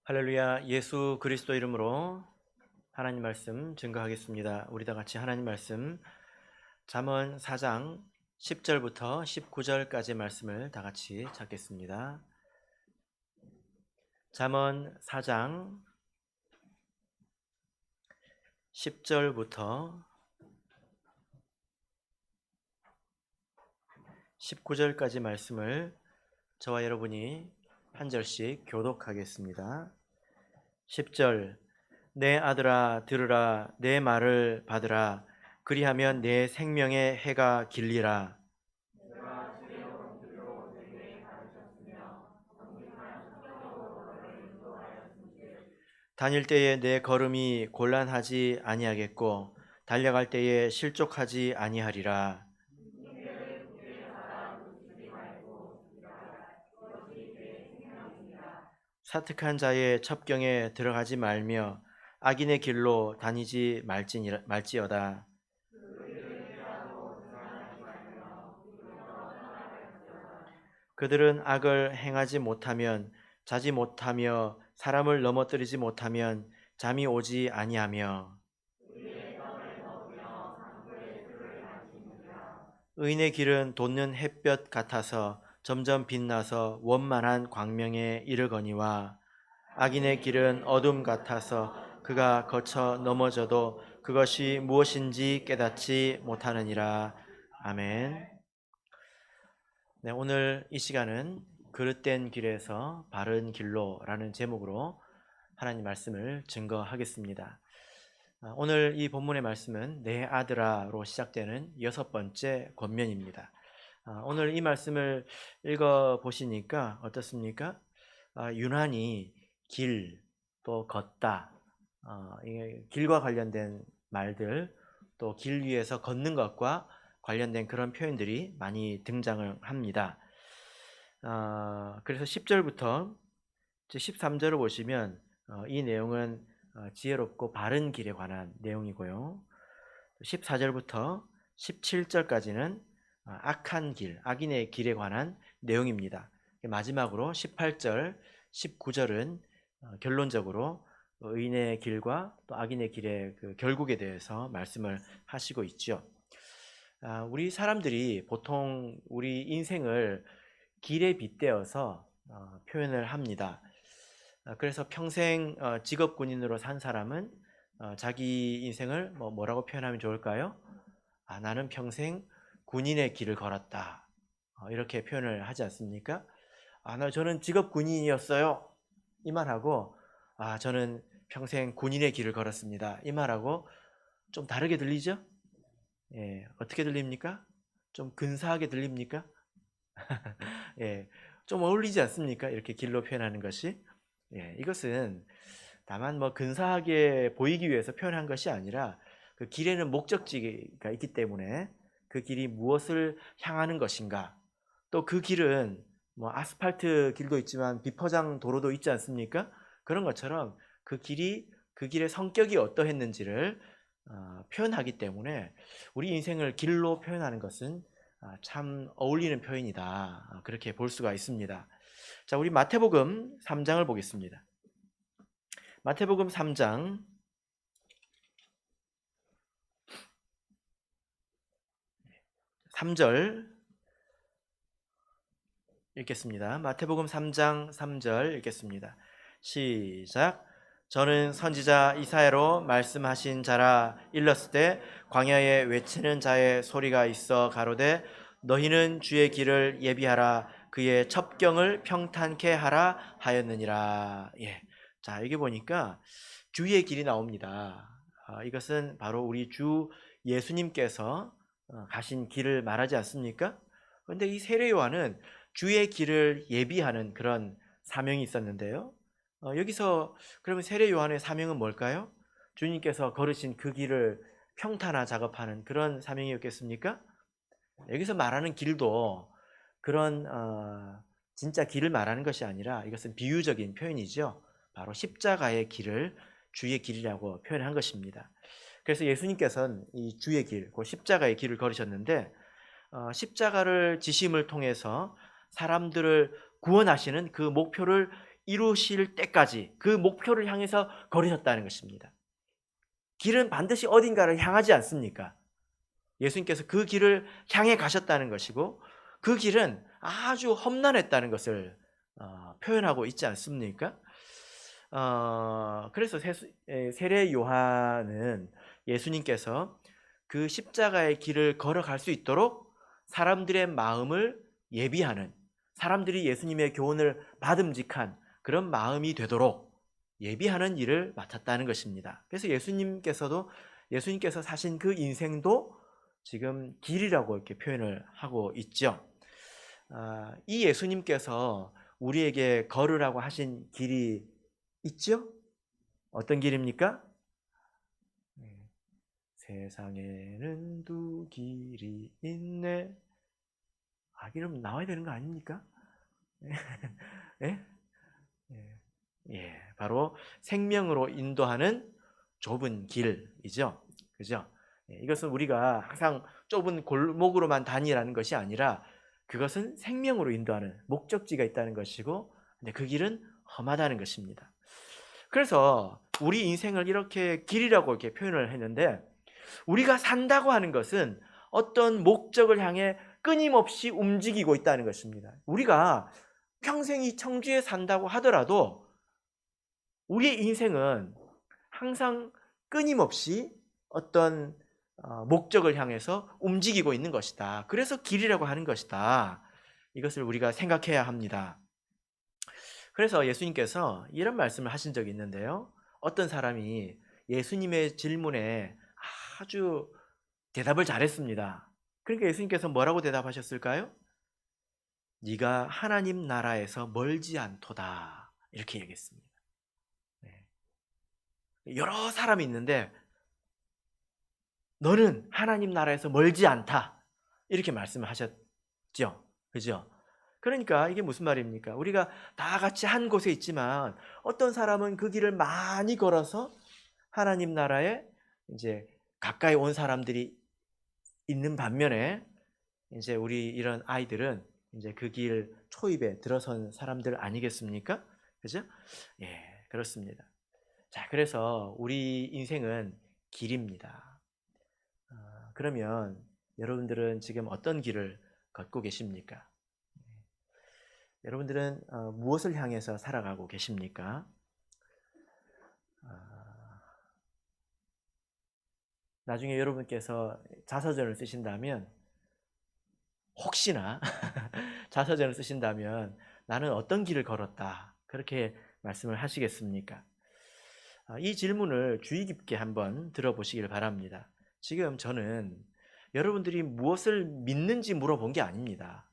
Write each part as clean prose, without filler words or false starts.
할렐루야. 예수 그리스도 이름으로 하나님 말씀 증거하겠습니다. 우리 다 같이 하나님 말씀 잠언 4장 10절부터 19절까지 말씀을 다 같이 찾겠습니다. 잠언 4장 10절부터 19절까지 말씀을 저와 여러분이 한 절씩 교독하겠습니다. 10절 내 아들아 들으라 내 말을 받으라 그리하면 내 생명의 해가 길리라. 다닐 때에 내 걸음이 곤란하지 아니하겠고 달려갈 때에 실족하지 아니하리라. 사특한 자의 첩경에 들어가지 말며 악인의 길로 다니지 말지어다. 그들은 악을 행하지 못하면 자지 못하며 사람을 넘어뜨리지 못하면 잠이 오지 아니하며 의인의 길은 돋는 햇볕 같아서 점점 빛나서 원만한 광명에 이르거니와 악인의 길은 어둠 같아서 그가 거쳐 넘어져도 그것이 무엇인지 깨닫지 못하느니라. 아멘. 네, 오늘 이 시간은 그릇된 길에서 바른 길로라는 제목으로 하나님 말씀을 증거하겠습니다. 오늘 이 본문의 말씀은 내 아들아로 시작되는 6번째 권면입니다. 오늘 이 말씀을 읽어 보시니까 어떻습니까? 유난히 길, 또 걷다, 이게 길과 관련된 말들, 또 길 위에서 걷는 것과 관련된 그런 표현들이 많이 등장을 합니다. 그래서 10절부터 13절을 보시면 이 내용은 지혜롭고 바른 길에 관한 내용이고요. 14절부터 17절까지는 악한 길, 악인의 길에 관한 내용입니다. 마지막으로 18절, 19절은 결론적으로 의인의 길과 또 악인의 길의 그 결국에 대해서 말씀을 하시고 있죠. 우리 사람들이 보통 우리 인생을 길에 빗대어서 표현을 합니다. 그래서 평생 직업 군인으로 산 사람은 자기 인생을 뭐라고 표현하면 좋을까요? 나는 평생 군인의 길을 걸었다. 이렇게 표현을 하지 않습니까? 저는 직업 군인이었어요. 이 말하고 저는 평생 군인의 길을 걸었습니다. 이 말하고 좀 다르게 들리죠? 예, 어떻게 들립니까? 좀 근사하게 들립니까? 예, 좀 어울리지 않습니까? 이렇게 길로 표현하는 것이. 예, 이것은 다만 근사하게 보이기 위해서 표현한 것이 아니라 그 길에는 목적지가 있기 때문에 그 길이 무엇을 향하는 것인가, 또 그 길은 아스팔트 길도 있지만 비포장 도로도 있지 않습니까? 그런 것처럼 그 길의 성격이 어떠했는지를 표현하기 때문에 우리 인생을 길로 표현하는 것은 참 어울리는 표현이다. 그렇게 볼 수가 있습니다. 자, 우리 마태복음 3장을 보겠습니다. 마태복음 3장 3절 읽겠습니다. 마태복음 3장 3절 읽겠습니다. 시작. 저는 선지자 이사야로 말씀하신 자라 일렀을 때 광야에 외치는 자의 소리가 있어 가로되 너희는 주의 길을 예비하라 그의 첩경을 평탄케 하라 하였느니라. 예. 자, 여기 보니까 주의 길이 나옵니다. 이것은 바로 우리 주 예수님께서 가신 길을 말하지 않습니까? 그런데 이 세례 요한은 주의 길을 예비하는 그런 사명이 있었는데요. 여기서 그러면 세례 요한의 사명은 뭘까요? 주님께서 걸으신 그 길을 평탄화 작업하는 그런 사명이었겠습니까? 여기서 말하는 길도 그런 진짜 길을 말하는 것이 아니라 이것은 비유적인 표현이죠. 바로 십자가의 길을 주의 길이라고 표현한 것입니다. 그래서 예수님께서는 이 주의 길, 그 십자가의 길을 걸으셨는데 십자가를 지심을 통해서 사람들을 구원하시는 그 목표를 이루실 때까지 그 목표를 향해서 걸으셨다는 것입니다. 길은 반드시 어딘가를 향하지 않습니까? 예수님께서 그 길을 향해 가셨다는 것이고 그 길은 아주 험난했다는 것을 표현하고 있지 않습니까? 그래서 세례 요한은 예수님께서 그 십자가의 길을 걸어갈 수 있도록 사람들의 마음을 예비하는, 사람들이 예수님의 교훈을 받음직한 그런 마음이 되도록 예비하는 일을 맡았다는 것입니다. 그래서 예수님께서 사신 그 인생도 지금 길이라고 이렇게 표현을 하고 있죠. 이 예수님께서 우리에게 걸으라고 하신 길이 있죠? 어떤 길입니까? 세상에는 두 길이 있네. 이러면 나와야 되는 거 아닙니까? 예? 바로 생명으로 인도하는 좁은 길이죠. 그죠? 이것은 우리가 항상 좁은 골목으로만 다니라는 것이 아니라 그것은 생명으로 인도하는 목적지가 있다는 것이고, 근데 그 길은 험하다는 것입니다. 그래서 우리 인생을 이렇게 길이라고 이렇게 표현을 했는데, 우리가 산다고 하는 것은 어떤 목적을 향해 끊임없이 움직이고 있다는 것입니다. 우리가 평생 이 청주에 산다고 하더라도 우리의 인생은 항상 끊임없이 어떤 목적을 향해서 움직이고 있는 것이다. 그래서 길이라고 하는 것이다. 이것을 우리가 생각해야 합니다. 그래서 예수님께서 이런 말씀을 하신 적이 있는데요. 어떤 사람이 예수님의 질문에 아주 대답을 잘했습니다. 그러니까 예수님께서 뭐라고 대답하셨을까요? 네가 하나님 나라에서 멀지 않도다. 이렇게 얘기했습니다. 여러 사람이 있는데 너는 하나님 나라에서 멀지 않다. 이렇게 말씀을 하셨죠. 그죠? 그러니까 이게 무슨 말입니까? 우리가 다 같이 한 곳에 있지만 어떤 사람은 그 길을 많이 걸어서 하나님 나라에 이제 가까이 온 사람들이 있는 반면에 이제 우리 이런 아이들은 이제 그 길 초입에 들어선 사람들 아니겠습니까? 그죠? 그렇습니다. 자, 그래서 우리 인생은 길입니다. 그러면 여러분들은 지금 어떤 길을 걷고 계십니까? 여러분들은 무엇을 향해서 살아가고 계십니까? 나중에 여러분께서 자서전을 쓰신다면 혹시나 자서전을 쓰신다면 나는 어떤 길을 걸었다 그렇게 말씀을 하시겠습니까? 이 질문을 주의 깊게 한번 들어보시길 바랍니다. 지금 저는 여러분들이 무엇을 믿는지 물어본 게 아닙니다.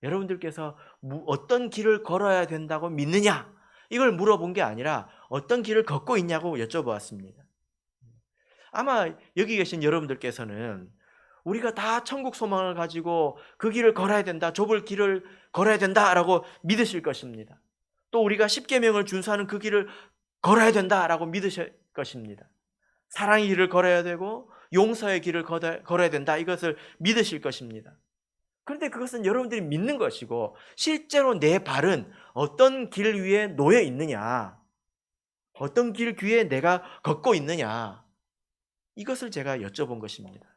여러분들께서 어떤 길을 걸어야 된다고 믿느냐 이걸 물어본 게 아니라 어떤 길을 걷고 있냐고 여쭤보았습니다. 아마 여기 계신 여러분들께서는 우리가 다 천국 소망을 가지고 그 길을 걸어야 된다, 좁은 길을 걸어야 된다라고 믿으실 것입니다. 또 우리가 십계명을 준수하는 그 길을 걸어야 된다라고 믿으실 것입니다. 사랑의 길을 걸어야 되고 용서의 길을 걸어야 된다, 이것을 믿으실 것입니다. 그런데 그것은 여러분들이 믿는 것이고 실제로 내 발은 어떤 길 위에 놓여 있느냐, 어떤 길 위에 내가 걷고 있느냐, 이것을 제가 여쭤본 것입니다.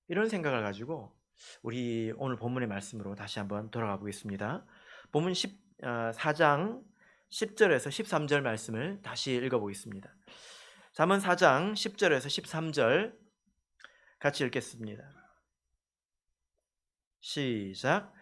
이런 생각을 가지고 우리 오늘 본문의 말씀으로 다시 한번 돌아가 보겠습니다. 본문 4장 10절에서 13절 말씀을 다시 읽어보겠습니다. 잠언 4장 10절에서 13절 같이 읽겠습니다. 시작.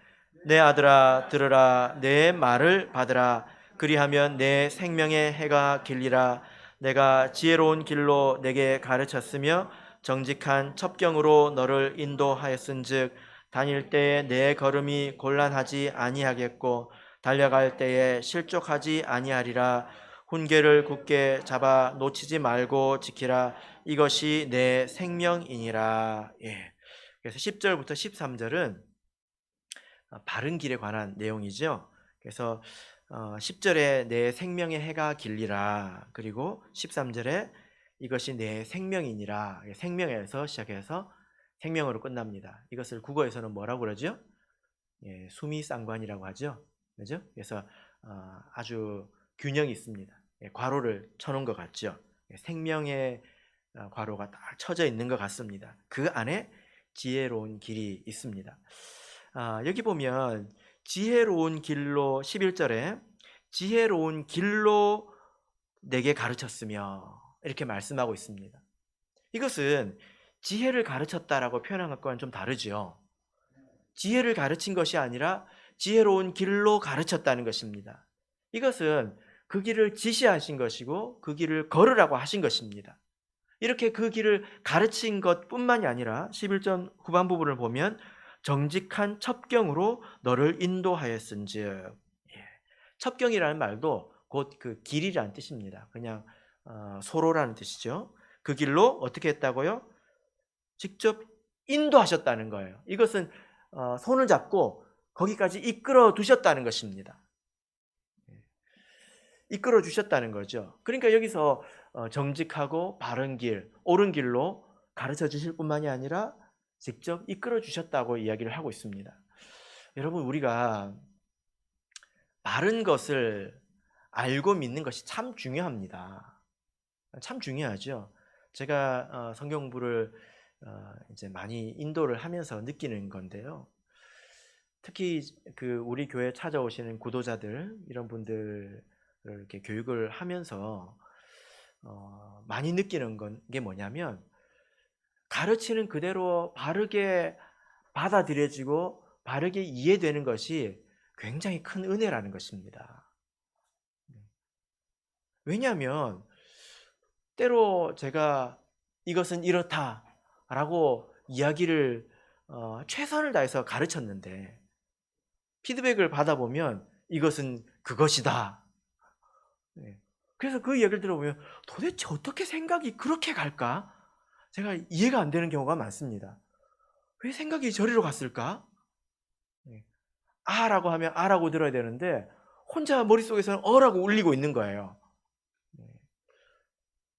내 아들아 들으라, 내 말을 받으라. 그리하면 내 생명의 해가 길리라. 내가 지혜로운 길로 내게 가르쳤으며 정직한 첩경으로 너를 인도하였은즉 다닐 때에 내 걸음이 곤란하지 아니하겠고 달려갈 때에 실족하지 아니하리라. 훈계를 굳게 잡아 놓치지 말고 지키라. 이것이 내 생명이니라. 그래서 10절부터 13절은 바른 길에 관한 내용이죠. 그래서 10절에 내 생명의 해가 길리라, 그리고 13절에 이것이 내 생명이니라. 생명에서 시작해서 생명으로 끝납니다. 이것을 국어에서는 뭐라고 그러죠? 수미상관이라고 하죠. 그죠? 그래서 아주 균형이 있습니다. 괄호를 쳐놓은 것 같죠? 생명의 괄호가 딱 쳐져 있는 것 같습니다. 그 안에 지혜로운 길이 있습니다. 여기 보면 지혜로운 길로 11절에 지혜로운 길로 내게 가르쳤으며 이렇게 말씀하고 있습니다. 이것은 지혜를 가르쳤다라고 표현한 것과는 좀 다르죠. 지혜를 가르친 것이 아니라 지혜로운 길로 가르쳤다는 것입니다. 이것은 그 길을 지시하신 것이고 그 길을 걸으라고 하신 것입니다. 이렇게 그 길을 가르친 것뿐만이 아니라 11절 후반 부분을 보면 정직한 첩경으로 너를 인도하였은즉, 첩경이라는 말도 곧 그 길이라는 뜻입니다. 그냥 소로라는 뜻이죠. 그 길로 어떻게 했다고요? 직접 인도하셨다는 거예요. 이것은 손을 잡고 거기까지 이끌어 두셨다는 것입니다. 이끌어 주셨다는 거죠. 그러니까 여기서 정직하고 바른 길, 옳은 길로 가르쳐 주실 뿐만이 아니라 직접 이끌어 주셨다고 이야기를 하고 있습니다. 여러분, 우리가 바른 것을 알고 믿는 것이 참 중요합니다. 참 중요하죠. 제가 성경 공부를 이제 많이 인도를 하면서 느끼는 건데요. 특히 그 우리 교회 찾아오시는 구도자들, 이런 분들을 이렇게 교육을 하면서 많이 느끼는 게 뭐냐면, 가르치는 그대로 바르게 받아들여지고 바르게 이해되는 것이 굉장히 큰 은혜라는 것입니다. 왜냐하면 때로 제가 이것은 이렇다라고 이야기를 최선을 다해서 가르쳤는데 피드백을 받아보면 이것은 그것이다. 그래서 그 이야기를 들어보면 도대체 어떻게 생각이 그렇게 갈까? 제가 이해가 안 되는 경우가 많습니다. 왜 생각이 저리로 갔을까? 아라고 하면 아라고 들어야 되는데 혼자 머릿속에서는 어라고 울리고 있는 거예요.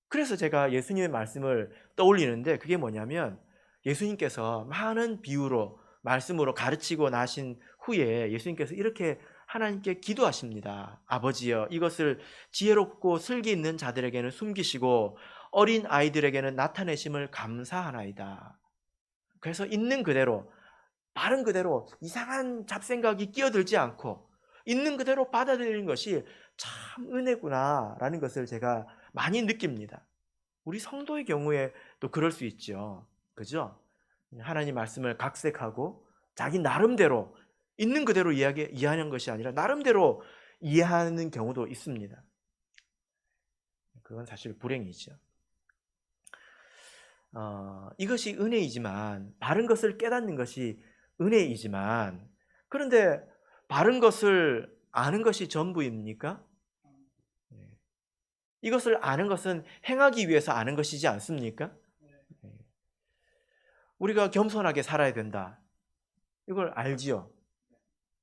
그래서 제가 예수님의 말씀을 떠올리는데, 그게 뭐냐면 예수님께서 많은 비유로 말씀으로 가르치고 나신 후에 예수님께서 이렇게 하나님께 기도하십니다. 아버지여, 이것을 지혜롭고 슬기 있는 자들에게는 숨기시고 어린 아이들에게는 나타내심을 감사하나이다. 그래서 있는 그대로, 바른 그대로 이상한 잡생각이 끼어들지 않고 있는 그대로 받아들이는 것이 참 은혜구나라는 것을 제가 많이 느낍니다. 우리 성도의 경우에 또 그럴 수 있죠. 그죠? 하나님 말씀을 각색하고 자기 나름대로 있는 그대로 이해하는 것이 아니라 나름대로 이해하는 경우도 있습니다. 그건 사실 불행이죠. 이것이 은혜이지만, 바른 것을 깨닫는 것이 은혜이지만, 그런데 바른 것을 아는 것이 전부입니까? 이것을 아는 것은 행하기 위해서 아는 것이지 않습니까? 우리가 겸손하게 살아야 된다. 이걸 알지요.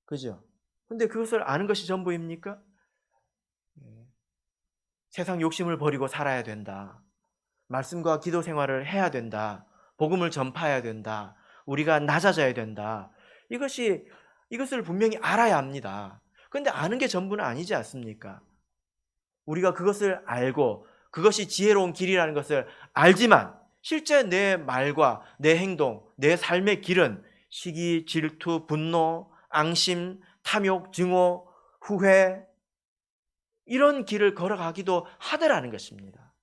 그죠? 근데 그것을 아는 것이 전부입니까? 세상 욕심을 버리고 살아야 된다. 말씀과 기도 생활을 해야 된다. 복음을 전파해야 된다. 우리가 낮아져야 된다. 이것을 분명히 알아야 합니다. 그런데 아는 게 전부는 아니지 않습니까? 우리가 그것을 알고 그것이 지혜로운 길이라는 것을 알지만 실제 내 말과 내 행동, 내 삶의 길은 시기, 질투, 분노, 앙심, 탐욕, 증오, 후회, 이런 길을 걸어가기도 하더라는 것입니다.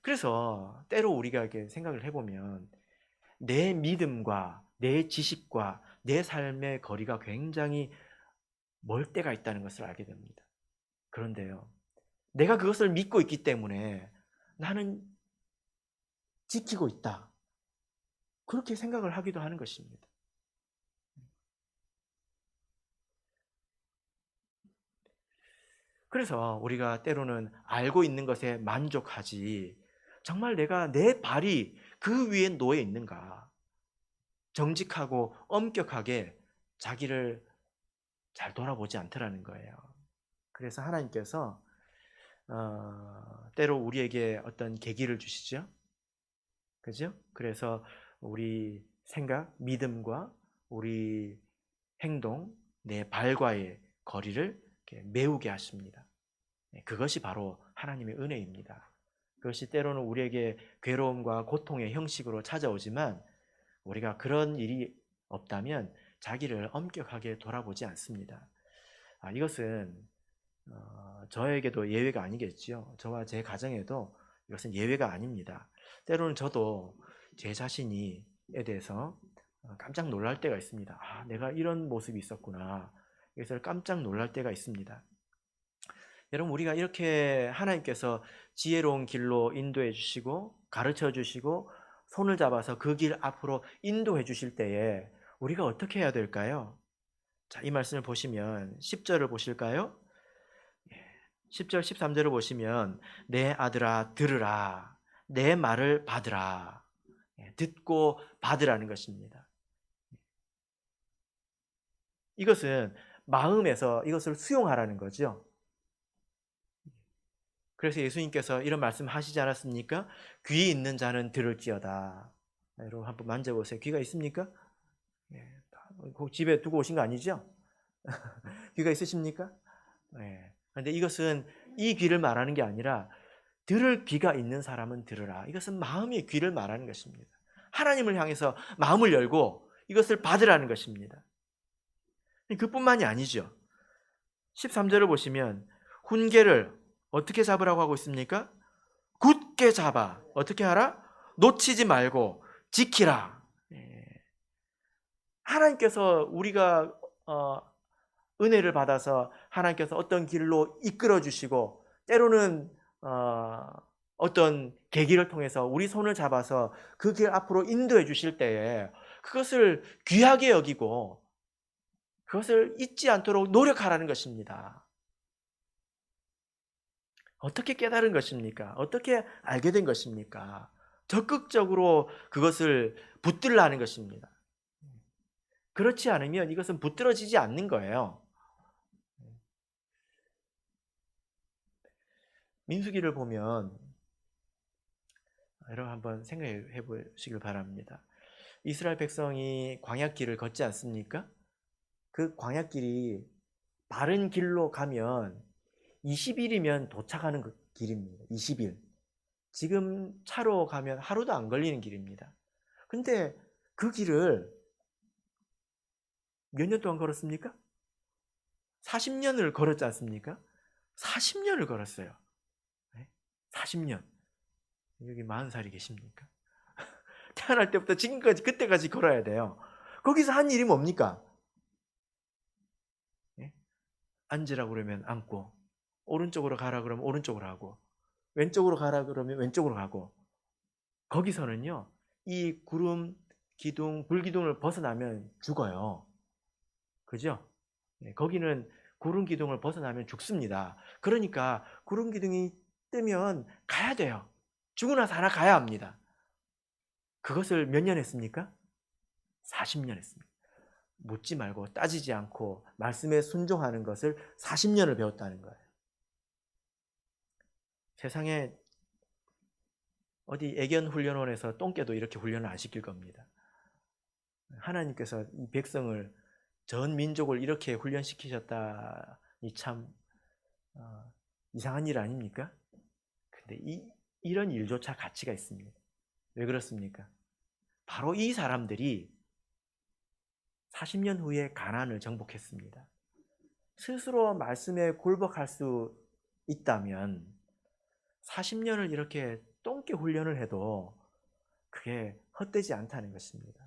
그래서 때로 우리가 이렇게 생각을 해보면 내 믿음과 내 지식과 내 삶의 거리가 굉장히 멀 때가 있다는 것을 알게 됩니다. 그런데요, 내가 그것을 믿고 있기 때문에 나는 지키고 있다, 그렇게 생각을 하기도 하는 것입니다. 그래서 우리가 때로는 알고 있는 것에 만족하지, 정말 내가 내 발이 그 위에 놓여 있는가, 정직하고 엄격하게 자기를 잘 돌아보지 않더라는 거예요. 그래서 하나님께서 때로 우리에게 어떤 계기를 주시죠. 그죠? 그래서 우리 생각, 믿음과 우리 행동, 내 발과의 거리를 메우게 하십니다. 그것이 바로 하나님의 은혜입니다. 그것이 때로는 우리에게 괴로움과 고통의 형식으로 찾아오지만 우리가 그런 일이 없다면 자기를 엄격하게 돌아보지 않습니다. 이것은 저에게도 예외가 아니겠지요. 저와 제 가정에도 이것은 예외가 아닙니다. 때로는 저도 제 자신에 대해서 깜짝 놀랄 때가 있습니다. 내가 이런 모습이 있었구나. 그래서 깜짝 놀랄 때가 있습니다. 여러분, 우리가 이렇게 하나님께서 지혜로운 길로 인도해 주시고 가르쳐 주시고 손을 잡아서 그 길 앞으로 인도해 주실 때에 우리가 어떻게 해야 될까요? 자, 이 말씀을 보시면 10절을 보실까요? 10절 13절을 보시면 내 아들아 들으라, 내 말을 받으라. 듣고 받으라는 것입니다. 이것은 마음에서 이것을 수용하라는 거죠. 그래서 예수님께서 이런 말씀 하시지 않았습니까? 귀 있는 자는 들을지어다. 여러분 한번 만져보세요. 귀가 있습니까? 꼭 집에 두고 오신 거 아니죠? 귀가 있으십니까? 그런데 이것은 이 귀를 말하는 게 아니라 들을 귀가 있는 사람은 들으라. 이것은 마음의 귀를 말하는 것입니다. 하나님을 향해서 마음을 열고 이것을 받으라는 것입니다. 그뿐만이 아니죠. 13절을 보시면 훈계를 어떻게 잡으라고 하고 있습니까? 굳게 잡아. 어떻게 하라? 놓치지 말고 지키라. 하나님께서 우리가 은혜를 받아서 하나님께서 어떤 길로 이끌어 주시고 때로는 어떤 계기를 통해서 우리 손을 잡아서 그 길 앞으로 인도해 주실 때에 그것을 귀하게 여기고 그것을 잊지 않도록 노력하라는 것입니다. 어떻게 깨달은 것입니까? 어떻게 알게 된 것입니까? 적극적으로 그것을 붙들라는 것입니다. 그렇지 않으면 이것은 붙들어지지 않는 거예요. 민수기를 보면 여러분 한번 생각해 보시길 바랍니다. 이스라엘 백성이 광야길을 걷지 않습니까? 그 광야길이 바른 길로 가면 20일이면 도착하는 그 길입니다. 20일. 지금 차로 가면 하루도 안 걸리는 길입니다. 근데 그 길을 몇 년 동안 걸었습니까? 40년을 걸었지 않습니까? 40년을 걸었어요. 40년. 여기 40살이 계십니까? 태어날 때부터 지금까지 그때까지 걸어야 돼요. 거기서 한 일이 뭡니까? 앉으라고 그러면 앉고, 오른쪽으로 가라 그러면 오른쪽으로 하고, 왼쪽으로 가라 그러면 왼쪽으로 가고, 거기서는요 이 구름 기둥 불기둥을 벗어나면 죽어요. 그죠? 거기는 구름 기둥을 벗어나면 죽습니다. 그러니까 구름 기둥이 뜨면 가야 돼요. 죽으나 사나 가야 합니다. 그것을 몇 년 했습니까? 40년 했습니다. 묻지 말고 따지지 않고 말씀에 순종하는 것을 40년을 배웠다는 거예요. 세상에 어디 애견 훈련원에서 똥개도 이렇게 훈련을 안 시킬 겁니다. 하나님께서 이 백성을 전 민족을 이렇게 훈련시키셨다니 참 이상한 일 아닙니까? 근데 이런 일조차 가치가 있습니다. 왜 그렇습니까? 바로 이 사람들이 40년 후에 가나안을 정복했습니다. 스스로 말씀에 굴복할 수 있다면 40년을 이렇게 똥개 훈련을 해도 그게 헛되지 않다는 것입니다.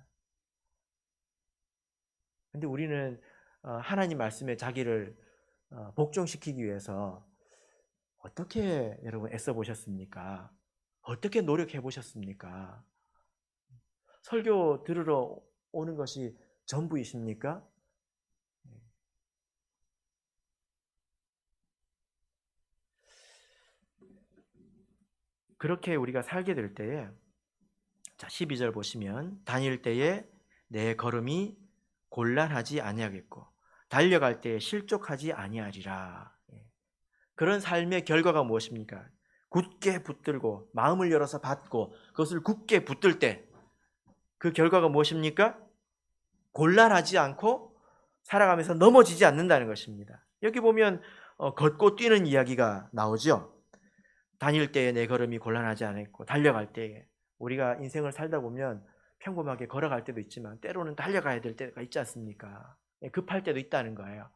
근데 우리는 하나님 말씀에 자기를 복종시키기 위해서 어떻게 여러분 애써 보셨습니까? 어떻게 노력해 보셨습니까? 설교 들으러 오는 것이 전부이십니까? 그렇게 우리가 살게 될 때에 자 12절 보시면 다닐 때에 내 걸음이 곤란하지 아니하겠고 달려갈 때에 실족하지 아니하리라. 그런 삶의 결과가 무엇입니까? 굳게 붙들고 마음을 열어서 받고 그것을 굳게 붙들 때 그 결과가 무엇입니까? 곤란하지 않고 살아가면서 넘어지지 않는다는 것입니다. 여기 보면 걷고 뛰는 이야기가 나오죠. 다닐 때에 내 걸음이 곤란하지 않았고 달려갈 때에, 우리가 인생을 살다 보면 평범하게 걸어갈 때도 있지만 때로는 달려가야 될 때가 있지 않습니까? 급할 때도 있다는 거예요.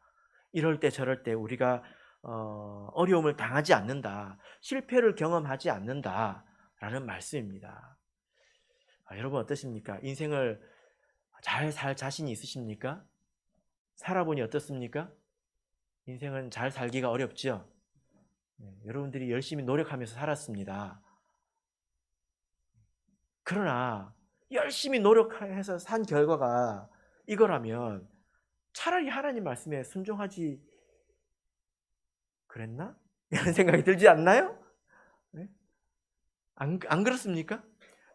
이럴 때 저럴 때 우리가 어려움을 당하지 않는다, 실패를 경험하지 않는다라는 말씀입니다. 여러분 어떠십니까? 인생을 잘 살 자신이 있으십니까? 살아보니 어떻습니까? 인생은 잘 살기가 어렵죠. 여러분들이 열심히 노력하면서 살았습니다. 그러나 열심히 노력해서 산 결과가 이거라면 차라리 하나님 말씀에 순종하지 그랬나? 이런 생각이 들지 않나요? 네? 안 그렇습니까?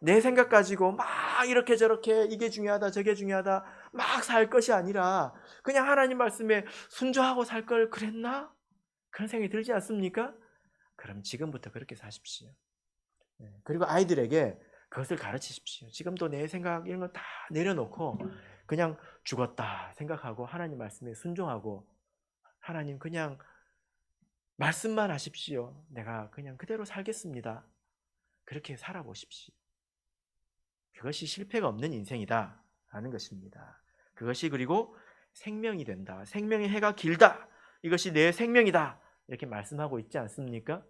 내 생각 가지고 막 이렇게 저렇게 이게 중요하다 저게 중요하다 막 살 것이 아니라 그냥 하나님 말씀에 순종하고 살 걸 그랬나? 그런 생각이 들지 않습니까? 그럼 지금부터 그렇게 사십시오. 그리고 아이들에게 그것을 가르치십시오. 지금도 내 생각 이런 거 다 내려놓고 그냥 죽었다 생각하고 하나님 말씀에 순종하고, 하나님 그냥 말씀만 하십시오. 내가 그냥 그대로 살겠습니다. 그렇게 살아보십시오. 그것이 실패가 없는 인생이다 라는 것입니다. 그것이 그리고 생명이 된다. 생명의 해가 길다. 이것이 내 생명이다. 이렇게 말씀하고 있지 않습니까?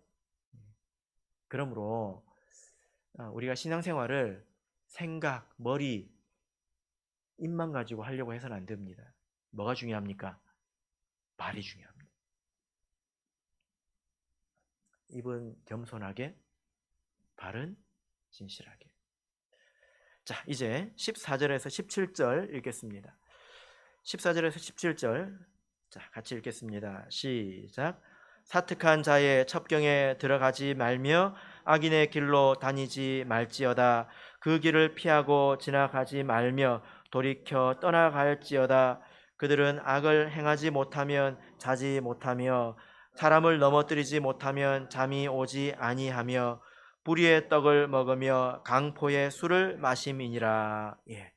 그러므로 우리가 신앙생활을 생각, 머리, 입만 가지고 하려고 해서는 안 됩니다. 뭐가 중요합니까? 말이 중요합니다. 입은 겸손하게, 발은 진실하게. 자, 이제 14절에서 17절 읽겠습니다. 14절에서 17절 자, 같이 읽겠습니다. 시작. 사특한 자의 첩경에 들어가지 말며 악인의 길로 다니지 말지어다. 그 길을 피하고 지나가지 말며 돌이켜 떠나갈지어다. 그들은 악을 행하지 못하면 자지 못하며 사람을 넘어뜨리지 못하면 잠이 오지 아니하며 불의의 떡을 먹으며 강포의 술을 마심이니라. 예.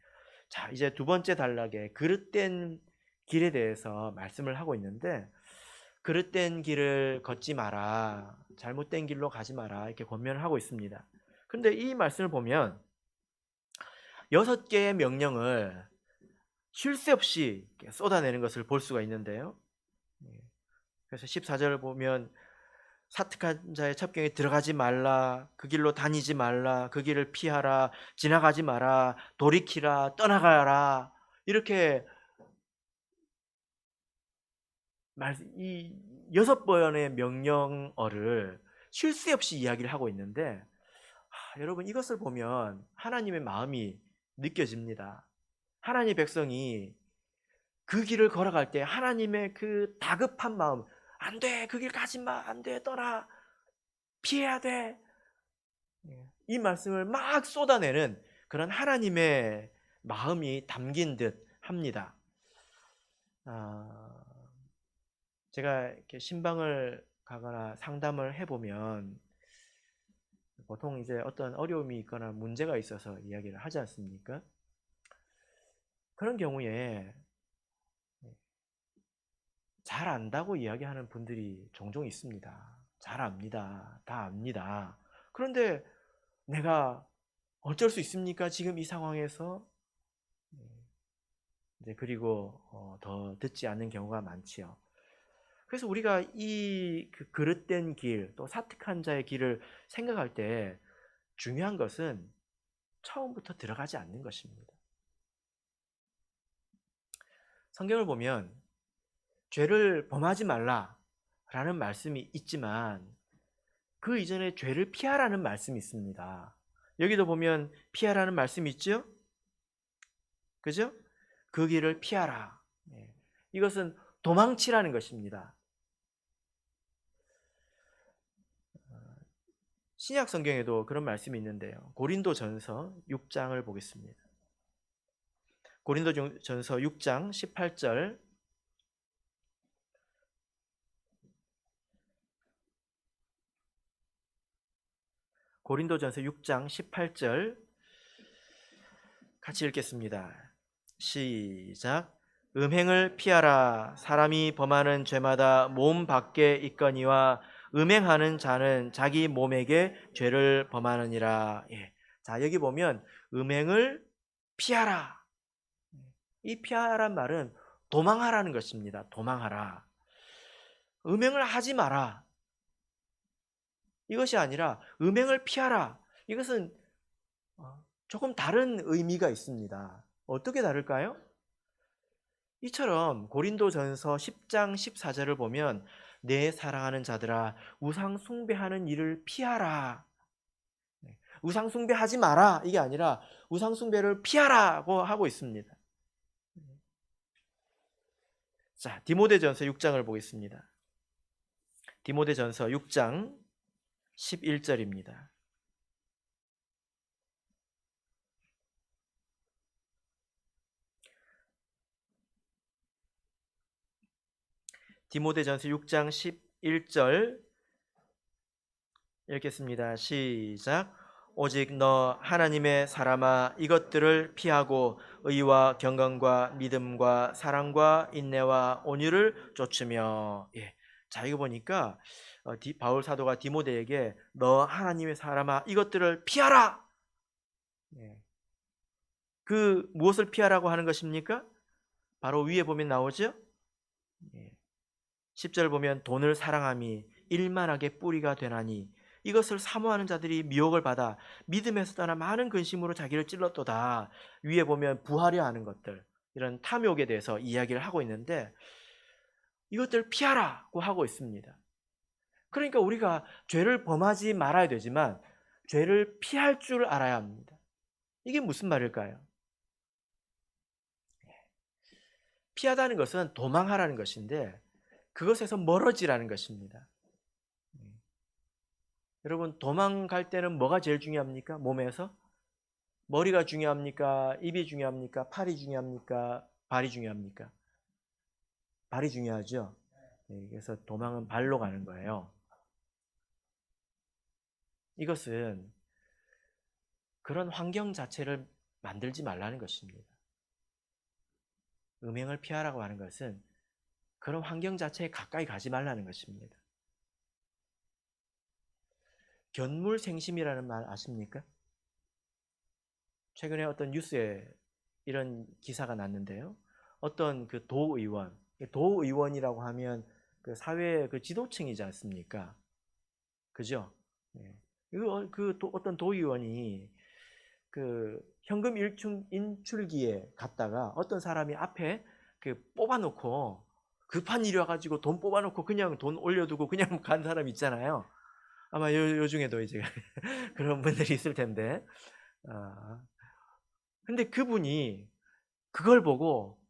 자, 이제 두 번째 단락에 그릇된 길에 대해서 말씀을 하고 있는데, 그릇된 길을 걷지 마라, 잘못된 길로 가지 마라, 이렇게 권면을 하고 있습니다. 그런데 이 말씀을 보면 6개의 명령을 쉴 새 없이 쏟아내는 것을 볼 수가 있는데요. 그래서 14절을 보면 사특한 자의 첩경에 들어가지 말라, 그 길로 다니지 말라, 그 길을 피하라, 지나가지 마라, 돌이키라, 떠나가라, 이렇게 이 6번의 명령어를 쉴 새 없이 이야기를 하고 있는데, 여러분 이것을 보면 하나님의 마음이 느껴집니다. 하나님의 백성이 그 길을 걸어갈 때 하나님의 그 다급한 마음, 안 돼, 그 길 가지 마, 안 돼, 떠나, 피해야 돼, 이 말씀을 막 쏟아내는 그런 하나님의 마음이 담긴 듯 합니다. 제가 이렇게 신방을 가거나 상담을 해보면 보통 이제 어떤 어려움이 있거나 문제가 있어서 이야기를 하지 않습니까? 그런 경우에 잘 안다고 이야기하는 분들이 종종 있습니다. 잘 압니다. 다 압니다. 그런데 내가 어쩔 수 있습니까? 지금 이 상황에서. 이제 그리고 더 듣지 않는 경우가 많지요. 그래서 우리가 이 그릇된 길, 또 사특한 자의 길을 생각할 때 중요한 것은 처음부터 들어가지 않는 것입니다. 성경을 보면 죄를 범하지 말라라는 말씀이 있지만 그 이전에 죄를 피하라는 말씀이 있습니다. 여기도 보면 피하라는 말씀이 있죠? 그죠? 그 길을 피하라. 이것은 도망치라는 것입니다. 신약 성경에도 그런 말씀이 있는데요. 고린도전서 6장을 보겠습니다. 고린도전서 6장 18절. 고린도전서 6장 18절 같이 읽겠습니다. 시작. 음행을 피하라. 사람이 범하는 죄마다 몸 밖에 있거니와 음행하는 자는 자기 몸에게 죄를 범하느니라. 예. 자, 여기 보면 음행을 피하라. 이 피하라는 말은 도망하라는 것입니다. 도망하라. 음행을 하지 마라. 이것이 아니라 음행을 피하라. 이것은 조금 다른 의미가 있습니다. 어떻게 다를까요? 이처럼 고린도전서 10장 14절을 보면 내 사랑하는 자들아 우상 숭배하는 일을 피하라. 우상 숭배하지 마라. 이게 아니라 우상 숭배를 피하라고 하고 있습니다. 자, 디모데전서 6장을 보겠습니다. 디모데전서 6장 11절입니다. 디모데전서 6장 11절 읽겠습니다. 시작. 오직 너 하나님의 사람아 이것들을 피하고 의와 경건과 믿음과 사랑과 인내와 온유를 쫓으며. 예. 자, 이거 보니까 바울 사도가 디모데에게 너 하나님의 사람아 이것들을 피하라. 예. 그 무엇을 피하라고 하는 것입니까? 바로 위에 보면 나오죠. 예. 10절 보면 돈을 사랑함이 일만하게 뿌리가 되나니 이것을 사모하는 자들이 미혹을 받아 믿음에서 떠나 많은 근심으로 자기를 찔렀도다. 위에 보면 부하려 하는 것들, 이런 탐욕에 대해서 이야기를 하고 있는데 이것들 피하라고 하고 있습니다. 그러니까 우리가 죄를 범하지 말아야 되지만 죄를 피할 줄 알아야 합니다. 이게 무슨 말일까요? 피하다는 것은 도망하라는 것인데 그것에서 멀어지라는 것입니다. 여러분, 도망갈 때는 뭐가 제일 중요합니까? 몸에서? 머리가 중요합니까? 입이 중요합니까? 팔이 중요합니까? 발이 중요합니까? 발이 중요하죠. 그래서 도망은 발로 가는 거예요. 이것은 그런 환경 자체를 만들지 말라는 것입니다. 음행을 피하라고 하는 것은 그런 환경 자체에 가까이 가지 말라는 것입니다. 견물생심이라는 말 아십니까? 최근에 어떤 뉴스에 이런 기사가 났는데요. 어떤 그 도의원이라고 하면 그 사회 그 지도층이지 않습니까? 그죠? 네. 어떤 도의원이 그 현금 인출기에 갔다가 어떤 사람이 앞에 그 뽑아놓고 급한 일이 와가지고 돈 뽑아놓고 그냥 돈 올려두고 그냥 간 사람 있잖아요. 아마 요 중에도 이제 그런 분들이 있을 텐데. 근데 그분이 그걸 보고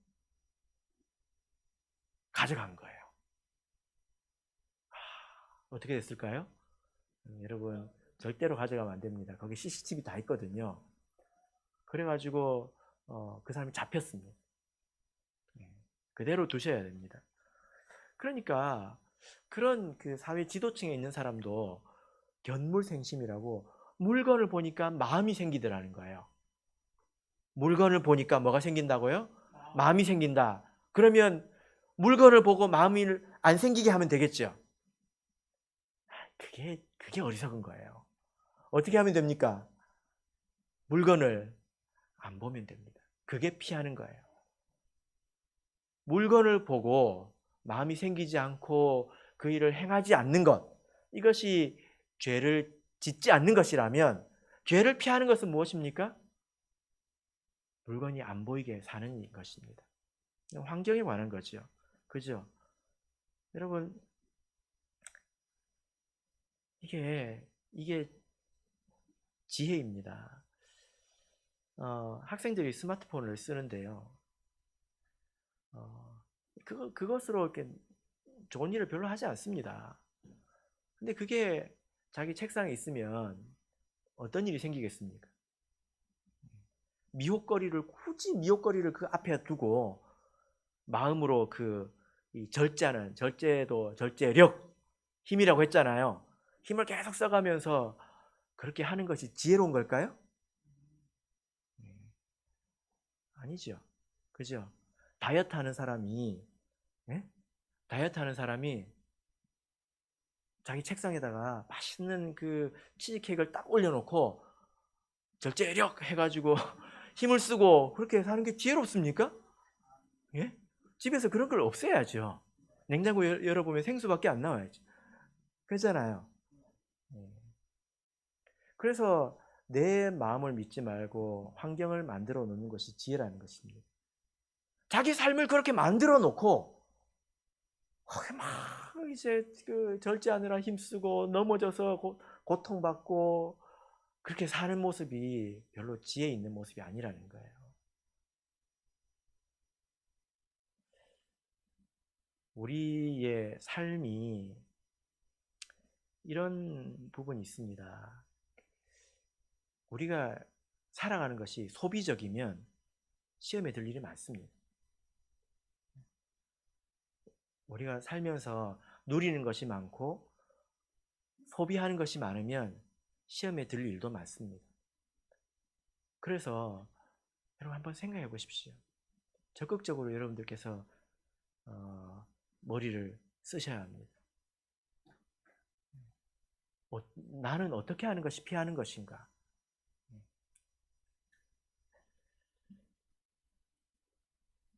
가져간 거예요. 어떻게 됐을까요? 여러분, 절대로 가져가면 안 됩니다. 거기 CCTV 다 있거든요. 그래가지고 그 사람이 잡혔습니다. 그대로 두셔야 됩니다. 그러니까 그런 그 사회 지도층에 있는 사람도 견물생심이라고 물건을 보니까 마음이 생기더라는 거예요. 물건을 보니까 뭐가 생긴다고요? 마음이 생긴다. 그러면 물건을 보고 마음이 안 생기게 하면 되겠죠. 그게 어리석은 거예요. 어떻게 하면 됩니까? 물건을 안 보면 됩니다. 그게 피하는 거예요. 물건을 보고 마음이 생기지 않고 그 일을 행하지 않는 것, 이것이 죄를 짓지 않는 것이라면 죄를 피하는 것은 무엇입니까? 물건이 안 보이게 사는 것입니다. 환경에 관한 거죠. 그죠? 여러분, 이게 지혜입니다. 학생들이 스마트폰을 쓰는데요. 그것으로 이렇게 좋은 일을 별로 하지 않습니다. 근데 그게 자기 책상에 있으면 어떤 일이 생기겠습니까? 굳이 미혹거리를 그 앞에 두고 마음으로 이 절제력, 힘이라고 했잖아요. 힘을 계속 써가면서 그렇게 하는 것이 지혜로운 걸까요? 아니죠. 그죠? 다이어트 하는 사람이, 예? 다이어트 하는 사람이 자기 책상에다가 맛있는 그 치즈케이크를 딱 올려놓고 절제력 해가지고 힘을 쓰고 그렇게 사는 게 지혜롭습니까? 예? 집에서 그런 걸 없애야죠. 냉장고 열어보면 생수밖에 안 나와야죠. 그렇잖아요. 예. 그래서 내 마음을 믿지 말고 환경을 만들어 놓는 것이 지혜라는 것입니다. 자기 삶을 그렇게 만들어 놓고 거기 막 이제 그 절제하느라 힘쓰고 넘어져서 고통받고 그렇게 사는 모습이 별로 지혜 있는 모습이 아니라는 거예요. 우리의 삶이 이런 부분이 있습니다. 우리가 살아가는 것이 소비적이면 시험에 들 일이 많습니다. 우리가 살면서 누리는 것이 많고 소비하는 것이 많으면 시험에 들 일도 많습니다. 그래서 여러분 한번 생각해 보십시오. 적극적으로 여러분들께서 머리를 쓰셔야 합니다. 나는 어떻게 하는 것이 피하는 것인가?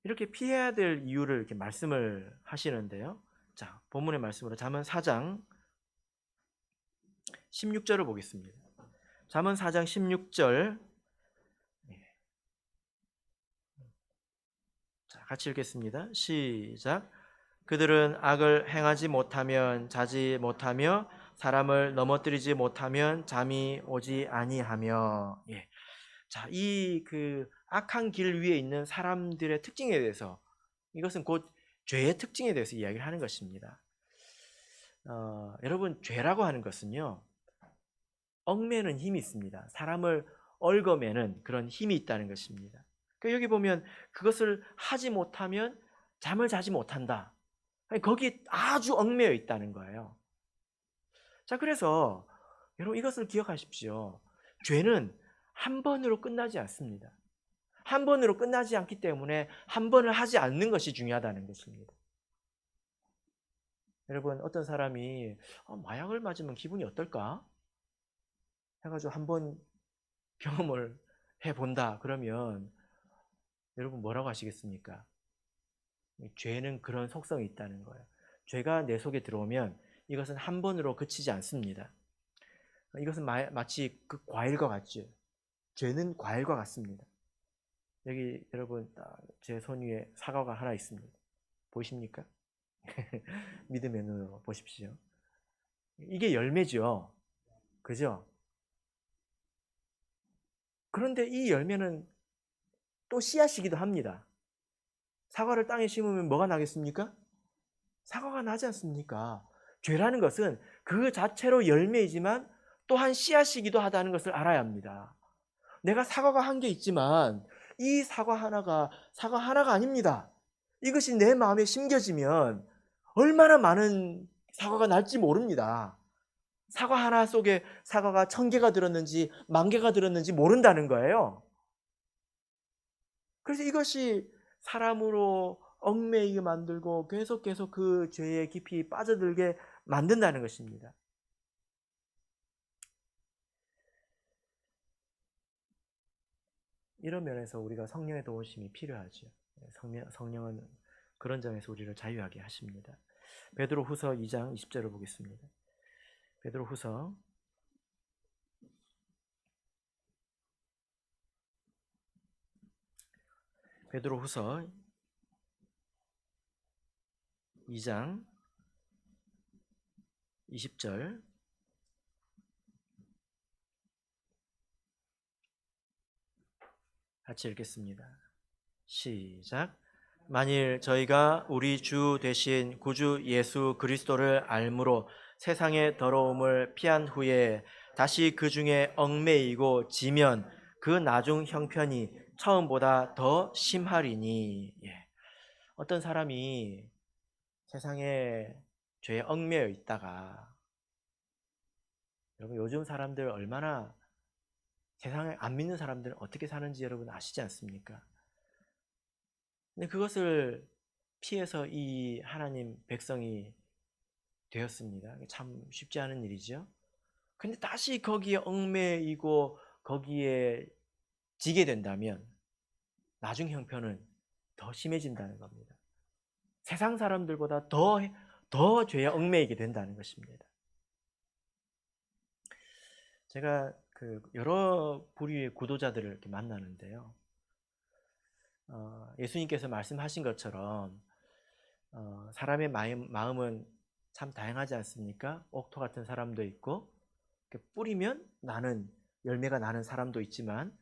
이렇게 피해야 될 이유를 이렇게 말씀을 하시는데요. 자, 본문의 말씀으로 잠언 4장 16절을 보겠습니다. 잠언 4장 16절. 자, 같이 읽겠습니다. 시작. 그들은 악을 행하지 못하면 자지 못하며 사람을 넘어뜨리지 못하면 잠이 오지 아니하며. 예. 자, 이 그 악한 길 위에 있는 사람들의 특징에 대해서, 이것은 곧 죄의 특징에 대해서 이야기를 하는 것입니다. 여러분, 죄라고 하는 것은요, 얽매는 힘이 있습니다. 사람을 얽어매는 그런 힘이 있다는 것입니다. 그러니까 여기 보면 그것을 하지 못하면 잠을 자지 못한다. 거기 아주 얽매여 있다는 거예요. 자, 그래서 여러분 이것을 기억하십시오. 죄는 한 번으로 끝나지 않습니다. 한 번으로 끝나지 않기 때문에 한 번을 하지 않는 것이 중요하다는 것입니다. 여러분, 어떤 사람이 마약을 맞으면 기분이 어떨까? 해가지고 한번 경험을 해본다 그러면 여러분 뭐라고 하시겠습니까? 죄는 그런 속성이 있다는 거예요. 죄가 내 속에 들어오면 이것은 한 번으로 그치지 않습니다. 이것은 마치 그 과일과 같죠. 죄는 과일과 같습니다. 여기 여러분 제 손 위에 사과가 하나 있습니다. 보이십니까? 믿음의 눈으로 보십시오. 이게 열매죠. 그죠? 그런데 이 열매는 또 씨앗이기도 합니다. 사과를 땅에 심으면 뭐가 나겠습니까? 사과가 나지 않습니까? 죄라는 것은 그 자체로 열매이지만 또한 씨앗이기도 하다는 것을 알아야 합니다. 내가 사과가 한 개 있지만 이 사과 하나가 아닙니다. 이것이 내 마음에 심겨지면 얼마나 많은 사과가 날지 모릅니다. 사과 하나 속에 사과가 1000개가 들었는지 10,000개가 들었는지 모른다는 거예요. 그래서 이것이 사람으로 얽매이게 만들고 계속 그 죄에 깊이 빠져들게 만든다는 것입니다. 이런 면에서 우리가 성령의 도우심이 필요하죠. 성령은 그런 점에서 우리를 자유하게 하십니다. 베드로후서 2장 20절을 보겠습니다. 베드로후서 2장 20절. 같이 읽겠습니다. 시작. 만일 저희가 우리 주 되신 구주 예수 그리스도를 알므로 세상의 더러움을 피한 후에 다시 그 중에 얽매이고 지면 그 나중 형편이 처음보다 더 심하리니. 예. 어떤 사람이 세상에 죄에 얽매여 있다가, 여러분 요즘 사람들 얼마나 세상에 안 믿는 사람들은 어떻게 사는지 여러분 아시지 않습니까? 근데 그것을 피해서 이 하나님 백성이 되었습니다. 참 쉽지 않은 일이죠. 근데 다시 거기에 얽매이고 거기에 지게 된다면 나중 형편은 더 심해진다는 겁니다. 세상 사람들보다 더 죄에 얽매이게 된다는 것입니다. 제가 여러 부류의 구도자들을 이렇게 만나는데요. 예수님께서 말씀하신 것처럼 사람의 마음은 참 다양하지 않습니까? 옥토 같은 사람도 있고 뿌리면 열매가 나는 사람도 있지만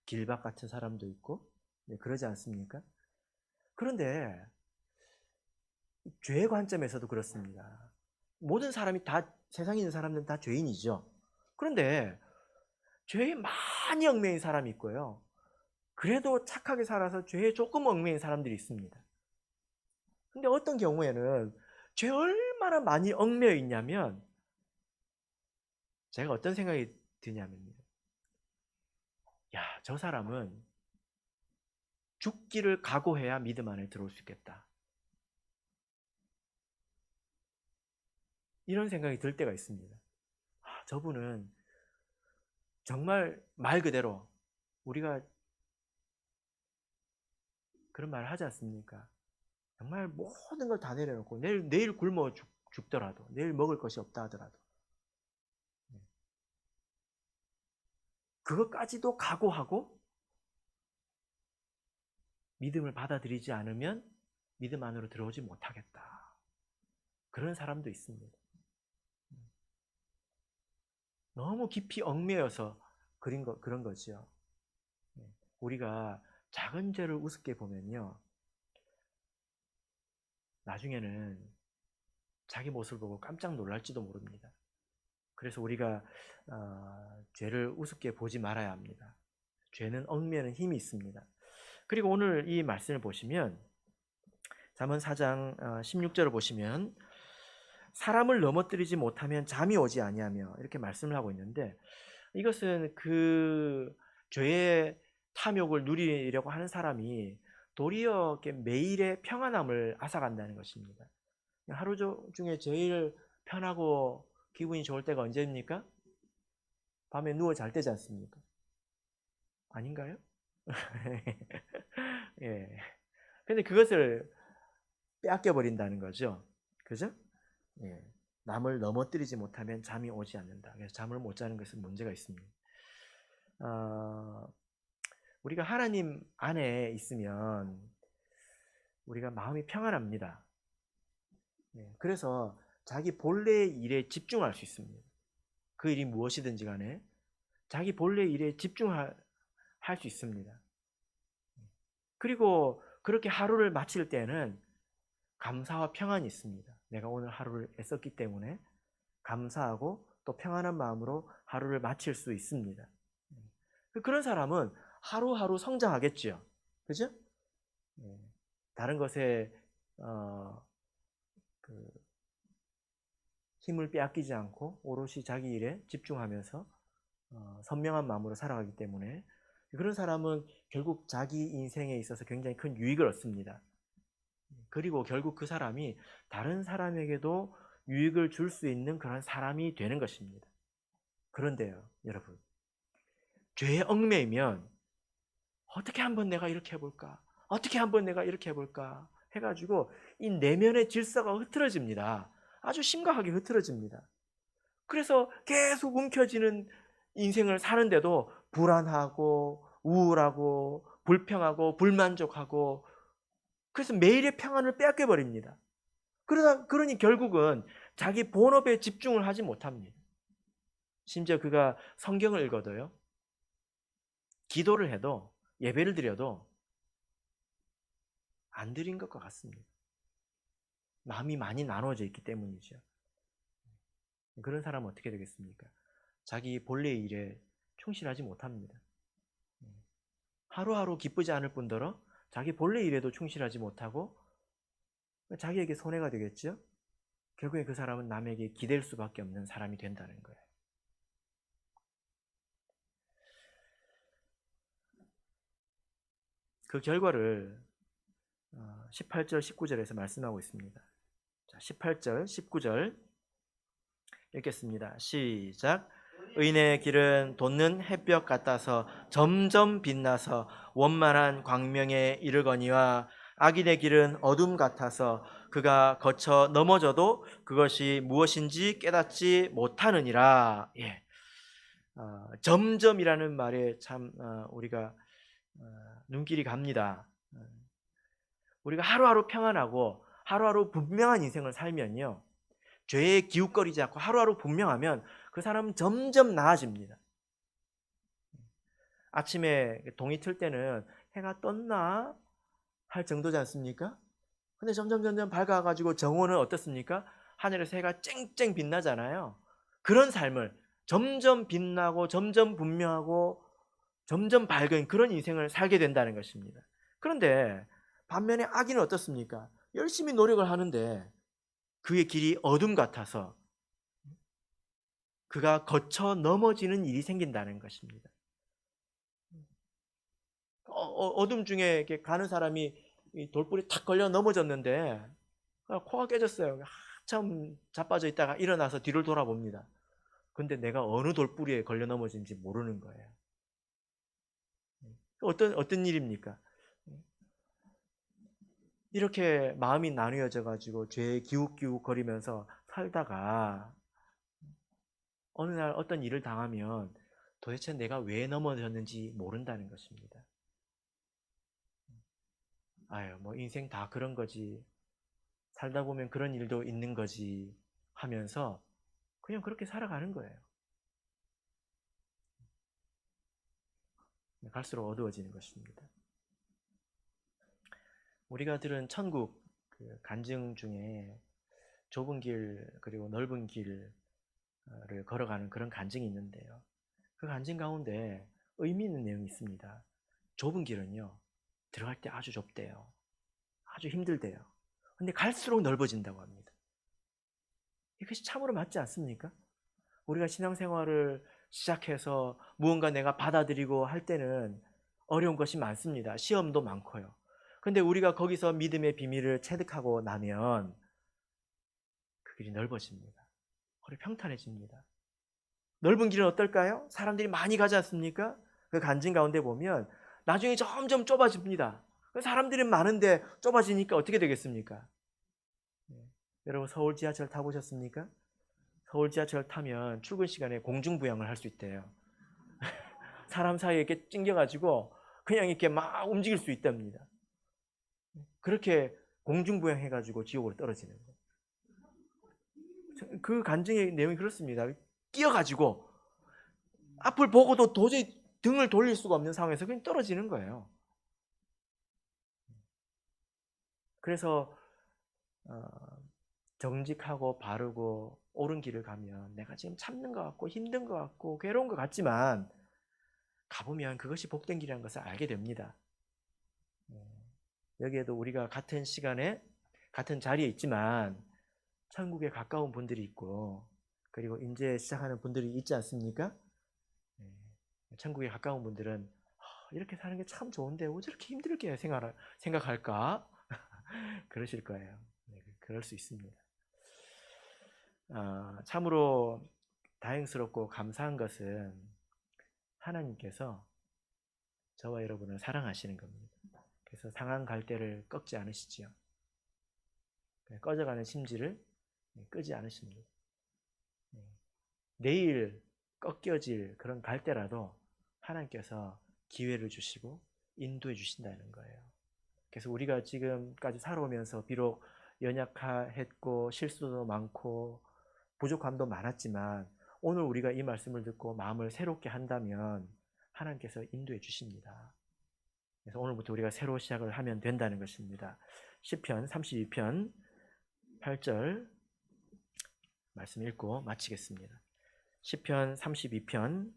길박 같은 사람도 있고 그러지 않습니까? 그런데 죄의 관점에서도 그렇습니다. 모든 사람이 다 세상에 있는 사람들은 다 죄인이죠. 그런데 죄에 많이 얽매인 사람이 있고요. 그래도 착하게 살아서 죄에 조금 얽매인 사람들이 있습니다. 근데 어떤 경우에는 죄 얼마나 많이 얽매여 있냐면 제가 어떤 생각이 드냐면요. 야, 저 사람은 죽기를 각오해야 믿음 안에 들어올 수 있겠다. 이런 생각이 들 때가 있습니다. 저분은 정말 말 그대로 우리가 그런 말을 하지 않습니까? 정말 모든 걸 다 내려놓고 내일 굶어 죽더라도 내일 먹을 것이 없다 하더라도 그것까지도 각오하고 믿음을 받아들이지 않으면 믿음 안으로 들어오지 못하겠다. 그런 사람도 있습니다. 너무 깊이 얽매여서 그런 거죠. 우리가 작은 죄를 우습게 보면요. 나중에는 자기 모습을 보고 깜짝 놀랄지도 모릅니다. 그래서 우리가 죄를 우습게 보지 말아야 합니다. 죄는 얽매는 힘이 있습니다. 그리고 오늘 이 말씀을 보시면 잠언 4장 16절을 보시면 사람을 넘어뜨리지 못하면 잠이 오지 아니하며 이렇게 말씀을 하고 있는데 이것은 그 죄의 탐욕을 누리려고 하는 사람이 도리어 매일의 평안함을 앗아간다는 것입니다. 하루 중에 제일 편하고 기분이 좋을 때가 언제입니까? 밤에 누워 잘 때지 않습니까? 아닌가요? 예. 근데 그것을 빼앗겨 버린다는 거죠. 그죠? 예. 남을 넘어뜨리지 못하면 잠이 오지 않는다. 그래서 잠을 못 자는 것은 문제가 있습니다. 우리가 하나님 안에 있으면 우리가 마음이 평안합니다. 예. 그래서 자기 본래의 일에 집중할 수 있습니다. 그 일이 무엇이든지 간에 자기 본래의 일에 집중할 수 있습니다. 그리고 그렇게 하루를 마칠 때는 감사와 평안이 있습니다. 내가 오늘 하루를 애썼기 때문에 감사하고 또 평안한 마음으로 하루를 마칠 수 있습니다. 그런 사람은 하루하루 성장하겠죠. 그죠? 다른 것에 힘을 빼앗기지 않고 오롯이 자기 일에 집중하면서 선명한 마음으로 살아가기 때문에 그런 사람은 결국 자기 인생에 있어서 굉장히 큰 유익을 얻습니다. 그리고 결국 그 사람이 다른 사람에게도 유익을 줄 수 있는 그런 사람이 되는 것입니다. 그런데요, 여러분. 죄에 얽매이면 어떻게 한번 내가 이렇게 해볼까? 어떻게 한번 내가 이렇게 해볼까? 해가지고 이 내면의 질서가 흐트러집니다. 아주 심각하게 흐트러집니다. 그래서 계속 움켜쥐는 인생을 사는데도 불안하고 우울하고 불평하고 불만족하고 그래서 매일의 평안을 빼앗겨 버립니다. 그러니 결국은 자기 본업에 집중을 하지 못합니다. 심지어 그가 성경을 읽어도요. 기도를 해도 예배를 드려도 안 드린 것과 같습니다. 마음이 많이 나눠져 있기 때문이죠. 그런 사람은 어떻게 되겠습니까? 자기 본래의 일에 충실하지 못합니다. 하루하루 기쁘지 않을 뿐더러 자기 본래 일에도 충실하지 못하고 자기에게 손해가 되겠죠? 결국에 그 사람은 남에게 기댈 수밖에 없는 사람이 된다는 거예요. 그 결과를 18절, 19절에서 말씀하고 있습니다. 자, 18절, 19절 읽겠습니다. 시작. 의인의 길은 돋는 햇볕 같아서 점점 빛나서 원만한 광명에 이르거니와 악인의 길은 어둠 같아서 그가 거쳐 넘어져도 그것이 무엇인지 깨닫지 못하느니라. 예. 점점이라는 말에 참 우리가 눈길이 갑니다. 우리가 하루하루 평안하고 하루하루 분명한 인생을 살면요, 죄에 기웃거리지 않고 하루하루 분명하면 그 사람은 점점 나아집니다. 아침에 동이 틀 때는 해가 떴나 할 정도지 않습니까? 근데 점점 밝아가지고 정오는 어떻습니까? 하늘에서 해가 쨍쨍 빛나잖아요. 그런 삶을 점점 빛나고 점점 분명하고 점점 밝은 그런 인생을 살게 된다는 것입니다. 그런데 반면에 악인은 어떻습니까? 열심히 노력을 하는데 그의 길이 어둠 같아서 그가 거쳐 넘어지는 일이 생긴다는 것입니다. 어둠 중에 이렇게 가는 사람이 돌불이 탁 걸려 넘어졌는데 코가 깨졌어요. 한참 자빠져 있다가 일어나서 뒤를 돌아봅니다. 근데 내가 어느 돌뿌리에 걸려 넘어진지 모르는 거예요. 어떤 일입니까? 이렇게 마음이 나뉘어져 가지고 죄에 기웃기웃 거리면서 살다가 어느 날 어떤 일을 당하면 도대체 내가 왜 넘어졌는지 모른다는 것입니다. 아유, 뭐 인생 다 그런 거지. 살다 보면 그런 일도 있는 거지 하면서 그냥 그렇게 살아가는 거예요. 갈수록 어두워지는 것입니다. 우리가 들은 천국 그 간증 중에 좁은 길 그리고 넓은 길을 걸어가는 그런 간증이 있는데요. 그 간증 가운데 의미 있는 내용이 있습니다. 좁은 길은요, 들어갈 때 아주 좁대요. 아주 힘들대요. 근데 갈수록 넓어진다고 합니다. 이것이 참으로 맞지 않습니까? 우리가 신앙생활을 시작해서 무언가 내가 받아들이고 할 때는 어려운 것이 많습니다. 시험도 많고요. 근데 우리가 거기서 믿음의 비밀을 체득하고 나면 그 길이 넓어집니다. 거리 평탄해집니다. 넓은 길은 어떨까요? 사람들이 많이 가지 않습니까? 그 간증 가운데 보면 나중에 점점 좁아집니다. 사람들이 많은데 좁아지니까 어떻게 되겠습니까? 여러분 서울 지하철 타보셨습니까? 서울 지하철 타면 출근 시간에 공중부양을 할 수 있대요. 사람 사이에 이렇게 찡겨가지고 그냥 이렇게 막 움직일 수 있답니다. 그렇게 공중부양 해가지고 지옥으로 떨어지는 거예요. 그 간증의 내용이 그렇습니다. 끼어가지고 앞을 보고도 도저히 등을 돌릴 수가 없는 상황에서 그냥 떨어지는 거예요. 그래서 정직하고 바르고 옳은 길을 가면 내가 지금 참는 것 같고 힘든 것 같고 괴로운 것 같지만 가보면 그것이 복된 길이라는 것을 알게 됩니다. 여기에도 우리가 같은 시간에 같은 자리에 있지만 천국에 가까운 분들이 있고 그리고 이제 시작하는 분들이 있지 않습니까? 천국에 가까운 분들은 이렇게 사는 게 참 좋은데 왜 저렇게 힘들게 생각할까? 그러실 거예요. 그럴 수 있습니다. 참으로 다행스럽고 감사한 것은 하나님께서 저와 여러분을 사랑하시는 겁니다. 그래서 상한 갈대를 꺾지 않으시지요. 꺼져가는 심지를 끄지 않으십니다. 내일 꺾여질 그런 갈대라도 하나님께서 기회를 주시고 인도해 주신다는 거예요. 그래서 우리가 지금까지 살아오면서 비록 연약했고 실수도 많고 부족함도 많았지만 오늘 우리가 이 말씀을 듣고 마음을 새롭게 한다면 하나님께서 인도해 주십니다. 그래서 오늘부터 우리가 새로 시작을 하면 된다는 것입니다. 시편 32편 8절 말씀 읽고 마치겠습니다. 시편 32편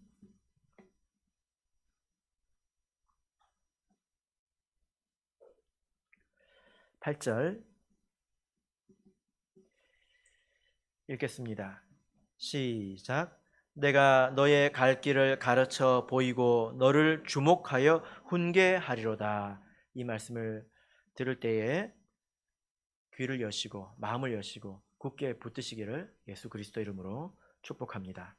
8절 읽겠습니다. 시작. 내가 너의 갈 길을 가르쳐 보이고 너를 주목하여 훈계하리로다. 이 말씀을 들을 때에 귀를 여시고 마음을 여시고 굳게 붙드시기를 예수 그리스도 이름으로 축복합니다.